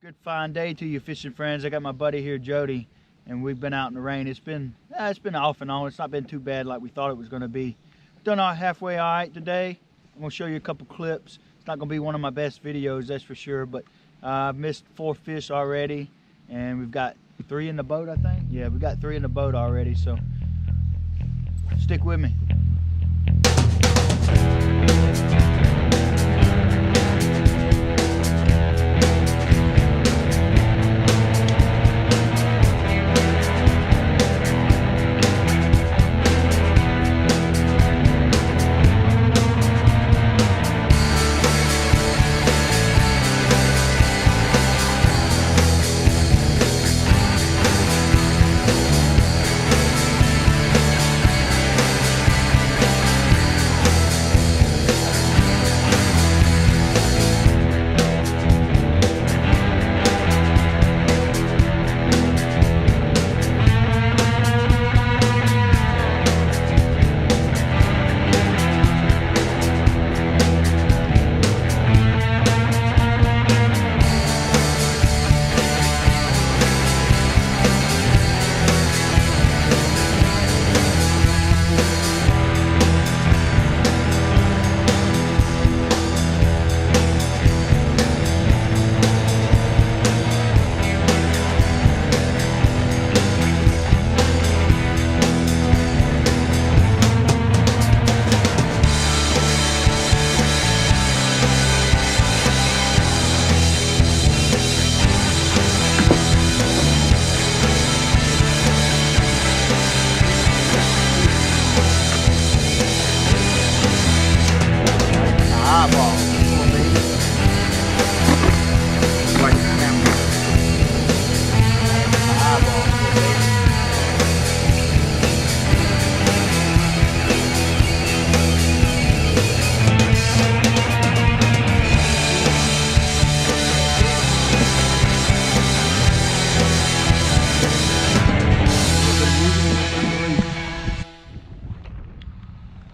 Good fine day to you fishing friends. I got my buddy here, Jody, and we've been out in the rain. It's been off and on. It's not been too bad like we thought it was going to be. Done halfway all right today. I'm going to show you a couple clips. It's not going to be one of my best videos, that's for sure, but I've missed 4 fish already, and we've got 3 in the boat, I think. Yeah, we got 3 in the boat already, so stick with me.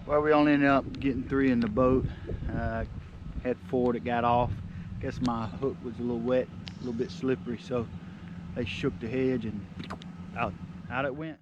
Well, we only ended up getting 3 in the boat. Had 4 that got off. Guess my hook was a little wet, a little bit slippery, so they shook the hedge and out it went.